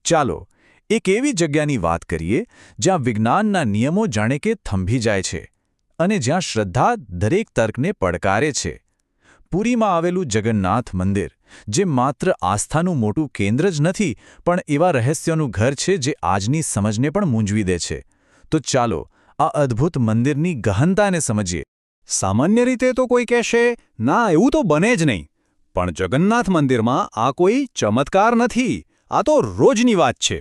ચાલો એક એવી જગ્યાની વાત કરીએ જ્યાં વિજ્ઞાનના નિયમો જાણે કે થંભી જાય છે અને જ્યાં શ્રદ્ધા દરેક તર્કને પડકારે છે. પુરીમાં આવેલું જગન્નાથ મંદિર, જે માત્ર આસ્થાનું મોટું કેન્દ્ર જ નથી પણ એવા રહસ્યનું ઘર છે જે આજની સમજને પણ મૂંઝવી દે છે. તો ચાલો આ અદ્ભુત મંદિરની ગહનતાને સમજીએ. સામાન્ય રીતે તો કોઈ કહેશે, ના એવું તો બને જ નહીં. પણ જગન્નાથ મંદિરમાં આ કોઈ ચમત્કાર નથી, આ તો રોજની વાત છે.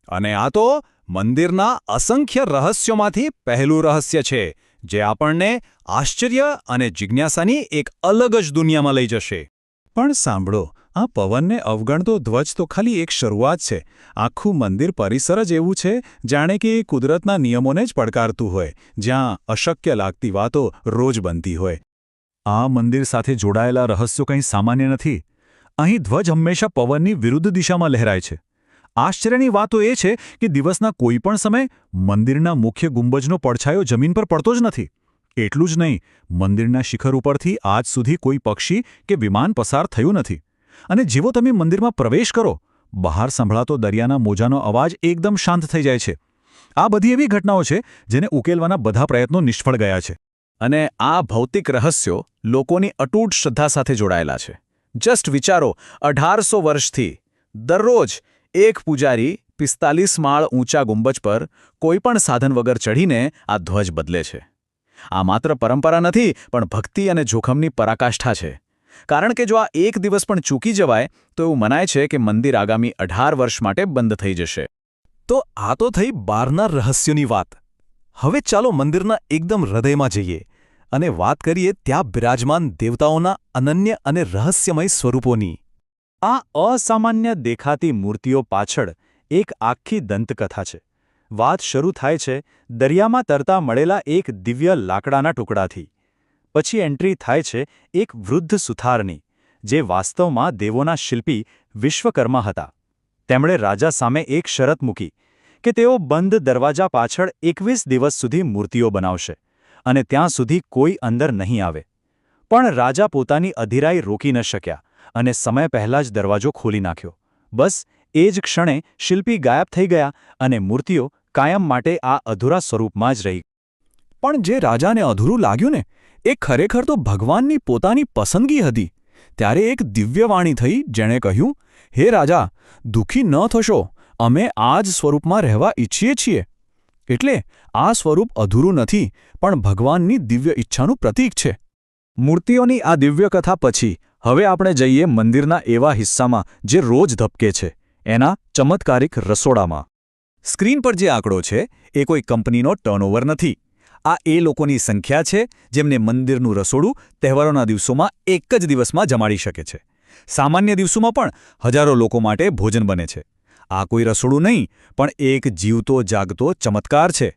અને આ તો મંદિરના અસંખ્ય રહસ્યોમાંથી પહેલું રહસ્ય છે, જે આપણને આશ્ચર્ય અને જિજ્ઞાસાની એક અલગ જ દુનિયામાં લઈ જશે. પણ સાંભળો, આ પવનને અવગણતો ધ્વજ તો ખાલી એક શરૂઆત છે. આખું મંદિર પરિસર જ એવું છે જાણે કે એ કુદરતના નિયમોને જ પડકારતું હોય, જ્યાં અશક્ય લાગતી વાતો રોજ બનતી હોય. આ મંદિર સાથે જોડાયેલા રહસ્યો કંઈ સામાન્ય નથી. અહીં ધ્વજ હંમેશા પવનની વિરુદ્ધ દિશામાં લહેરાય છે. આશ્ચર્યની વાત તો એ છે કે દિવસના કોઈ પણ સમયે મંદિરના મુખ્ય ગુંબજનો પડછાયો જમીન પર પડતો જ નથી. એટલું જ નહીં, મંદિરના શિખર ઉપરથી આજ સુધી કોઈ પક્ષી કે વિમાન પસાર થયું નથી. અને જેવો તમે મંદિરમાં પ્રવેશ કરો, બહાર સંભળાતો દરિયાના મોજાનો અવાજ એકદમ શાંત થઈ જાય છે. આ બધી એવી ઘટનાઓ છે જેને ઉકેલવાના બધા પ્રયત્નો નિષ્ફળ ગયા છે. અને આ ભૌતિક રહસ્યો લોકોની અતૂટ શ્રદ્ધા સાથે જોડાયેલા છે. જસ્ટ વિચારો, 1800 વર્ષથી દરરોજ એક પૂજારી 45 માળ ઊંચા ગુંબજ પર કોઈપણ સાધન વગર ચઢીને આ ધ્વજ બદલે છે. આ માત્ર પરંપરા નથી, પણ ભક્તિ અને જોખમની પરાકાષ્ઠા છે. કારણ કે જો આ એક દિવસ પણ ચૂકી જવાય તો એવું મનાય છે કે મંદિર આગામી 18 વર્ષ માટે બંધ થઈ જશે. તો આ તો થઈ બહારના રહસ્યોની વાત. હવે ચાલો મંદિરના એકદમ હૃદયમાં જઈએ અને વાત કરીએ ત્યાં બિરાજમાન દેવતાઓના અનન્ય અને રહસ્યમય સ્વરૂપોની. આ અસામાન્ય દેખાતી મૂર્તિઓ પાછળ એક આખી દંતકથા છે. વાત શરૂ થાય છે દરિયામાં તરતા મળેલા એક દિવ્ય લાકડાના ટુકડાથી. પછી એન્ટ્રી થાય છે એક વૃદ્ધ સુથારની, જે વાસ્તવમાં દેવોના શિલ્પી વિશ્વકર્મા હતા. તેમણે રાજા સામે એક શરત મૂકી કે તેઓ બંધ દરવાજા પાછળ 21 દિવસ સુધી મૂર્તિઓ બનાવશે અને ત્યાં સુધી કોઈ અંદર નહીં આવે. પણ રાજા પોતાની અધીરાઈ રોકી ન શક્યા અને સમય પહેલાં જ દરવાજો ખોલી નાખ્યો. બસ એ જ ક્ષણે શિલ્પી ગાયબ થઈ ગયા અને મૂર્તિઓ કાયમ માટે આ અધૂરા સ્વરૂપમાં જ રહી. પણ જે રાજાને અધૂરું લાગ્યું ને, એ ખરેખર તો ભગવાનની પોતાની પસંદગી હતી. ત્યારે એક દિવ્ય વાણી થઈ, જેણે કહ્યું, હે રાજા, દુઃખી ન થશો, અમે આ જ સ્વરૂપમાં રહેવા ઈચ્છીએ છીએ. એટલે આ સ્વરૂપ અધૂરું નથી, પણ ભગવાનની દિવ્ય ઈચ્છાનું પ્રતીક છે. મૂર્તિઓની આ દિવ્ય કથા પછી હવે આપણે જઈએ મંદિરના એવા હિસ્સામાં જે રોજ ધબકે છે, એના ચમત્કારિક રસોડામાં. સ્ક્રીન પર જે આંકડો છે એ કોઈ કંપનીનો ટર્નઓવર નથી. આ એ લોકોની સંખ્યા છે જેમને મંદિરનું રસોડું તહેવારોના દિવસોમાં એક જ દિવસમાં જમાડી શકે છે. સામાન્ય દિવસોમાં પણ હજારો લોકો માટે ભોજન બને છે. આ કોઈ રસોડું નહીં, પણ એક જીવતો જાગતો ચમત્કાર છે.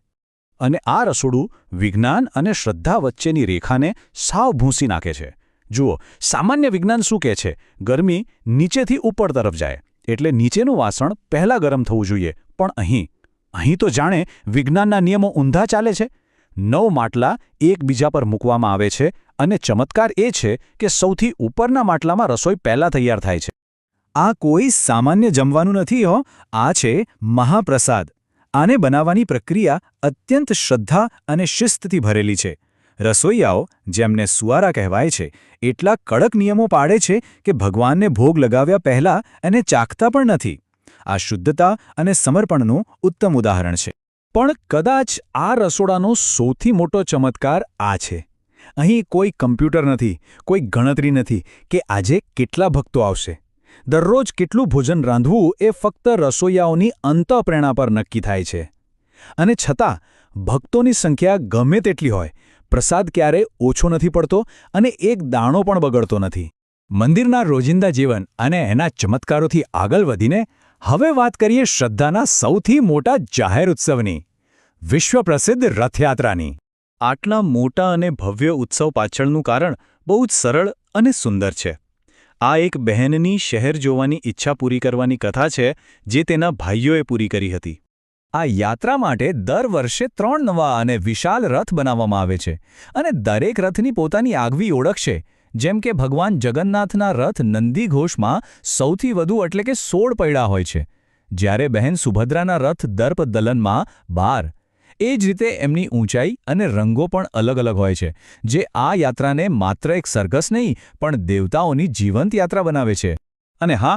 અને આ રસોડું વિજ્ઞાન અને શ્રદ્ધા વચ્ચેની રેખાને સાવ ભૂંસી નાખે છે. જુઓ, સામાન્ય વિજ્ઞાન શું કહે છે? ગરમી નીચેથી ઉપર તરફ જાય, એટલે નીચેનું વાસણ પહેલાં ગરમ થવું જોઈએ. પણ અહીં તો જાણે વિજ્ઞાનના નિયમો ઊંધા ચાલે છે. 9 માટલા એકબીજા પર મૂકવામાં આવે છે અને ચમત્કાર એ છે કે સૌથી ઉપરના માટલામાં રસોઈ પહેલાં તૈયાર થાય છે. આ કોઈ સામાન્ય જમવાનું નથી હો, આ છે મહાપ્રસાદ. આને બનાવવાની પ્રક્રિયા અત્યંત શ્રદ્ધા અને શિસ્તથી ભરેલી છે. રસોઈયાઓ, જેમને સુવારા કહેવાય છે, એટલા કડક નિયમો પાડે છે કે ભગવાનને ભોગ લગાવ્યા પહેલાં એને ચાખતા પણ નથી. આ શુદ્ધતા અને સમર્પણનું ઉત્તમ ઉદાહરણ છે. પણ કદાચ આ રસોડાનો સૌથી મોટો ચમત્કાર આ છે. અહીં કોઈ કમ્પ્યુટર નથી, કોઈ ગણતરી નથી કે આજે કેટલા ભક્તો આવશે. દરરોજ કેટલું ભોજન રાંધવું એ ફક્ત રસોઈયાઓની અંતઃપ્રેરણા પર નક્કી થાય છે. અને છતાં ભક્તોની સંખ્યા ગમે તેટલી હોય, પ્રસાદ ક્યારેય ઓછો નથી પડતો અને એક દાણો પણ બગડતો નથી. મંદિરના રોજિંદા જીવન અને એના ચમત્કારોથી આગળ વધીને હવે વાત કરીએ શ્રદ્ધાના સૌથી મોટા જાહેર ઉત્સવની, વિશ્વ પ્રસિદ્ધ રથયાત્રાની. આટલા મોટા અને ભવ્ય ઉત્સવ પાછળનું કારણ બહુ જ સરળ અને સુંદર છે. આ એક બહેનની શહેર જોવાની ઈચ્છા પૂરી કરવાની કથા છે, જે તેના ભાઈઓએ પૂરી કરી હતી. આ યાત્રા માટે દર વર્ષે 3 નવા અને વિશાળ રથ બનાવવામાં આવે છે અને દરેક રથની પોતાની આગવી ઓળખ છે. જેમ કે ભગવાન જગન્નાથના રથ નંદીઘોષમાં સૌથી વધુ એટલે કે 16 પૈડા હોય છે, જ્યારે બહેન સુભદ્રાના રથ દર્પ દલનમાં 12. એ જ રીતે એમની ઊંચાઈ અને રંગો પણ અલગ અલગ હોય છે, જે આ યાત્રાને માત્ર એક સરઘસ નહીં પણ દેવતાઓની જીવંત યાત્રા બનાવે છે. અને હા,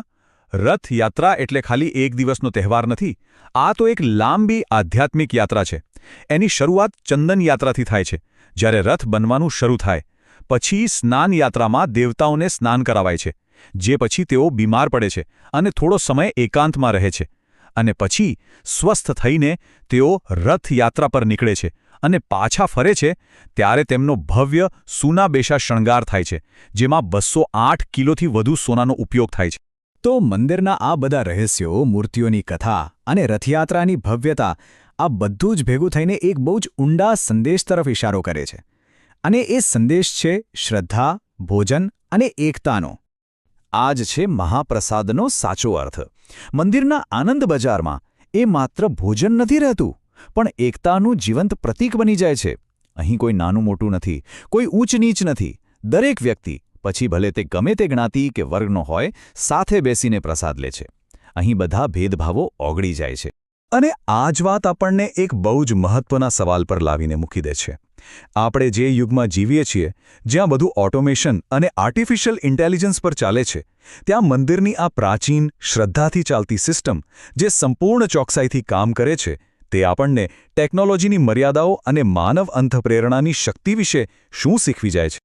રથયાત્રા એટલે ખાલી એક દિવસનો તહેવાર નથી. આ તો એક લાંબી આધ્યાત્મિક યાત્રા છે. એની શરૂઆત ચંદન યાત્રાથી થાય છે, જ્યારે રથ બનવાનું શરૂ થાય. પછી સ્નાન યાત્રામાં દેવતાઓને સ્નાન કરાવાય છે, જે પછી તેઓ બીમાર પડે છે અને થોડો સમય એકાંતમાં રહે છે. અને પછી સ્વસ્થ થઈને તેઓ રથયાત્રા પર નીકળે છે અને પાછા ફરે છે, ત્યારે તેમનો ભવ્ય સુનાબેશા શણગાર થાય છે, જેમાં 208 કિલોથી વધુ સોનાનો ઉપયોગ થાય છે. તો મંદિરના આ બધા રહસ્યો, મૂર્તિઓની કથા અને રથયાત્રાની ભવ્યતા, આ બધું જ ભેગું થઈને એક બહુ જ ઊંડા સંદેશ તરફ ઇશારો કરે છે. અને એ સંદેશ છે શ્રદ્ધા, ભોજન અને એકતાનો. આ જ છે મહાપ્રસાદનો સાચો અર્થ. મંદિરના આનંદ બજારમાં એ માત્ર ભોજન નથી રહેતું, પણ એકતાનું જીવંત પ્રતીક બની જાય છે. અહીં કોઈ નાનું મોટું નથી, કોઈ ઊંચ નીચ નથી. દરેક વ્યક્તિ, પછી ભલે તે ગમે તે જ્ઞાતિ કે વર્ગનો હોય, સાથે બેસીને પ્રસાદ લે છે. અહીં બધા ભેદભાવો ઓગળી જાય છે. અને આ જ વાત આપણને એક બહુ જ મહત્વના સવાલ પર લાવીને મૂકી દે છે. આપણે જે યુગમાં જીવીએ છીએ, જ્યાં બધું ઓટોમેશન અને આર્ટિફિશિયલ ઇન્ટેલિજન્સ પર ચાલે છે, ત્યાં મંદિરની આ પ્રાચીન, શ્રદ્ધાથી ચાલતી સિસ્ટમ, જે સંપૂર્ણ ચોકસાઈથી કામ કરે છે, તે આપણને ટેકનોલોજીની મર્યાદાઓ અને માનવ અંતઃપ્રેરણાની શક્તિ વિશે શું શીખવી જાય છે?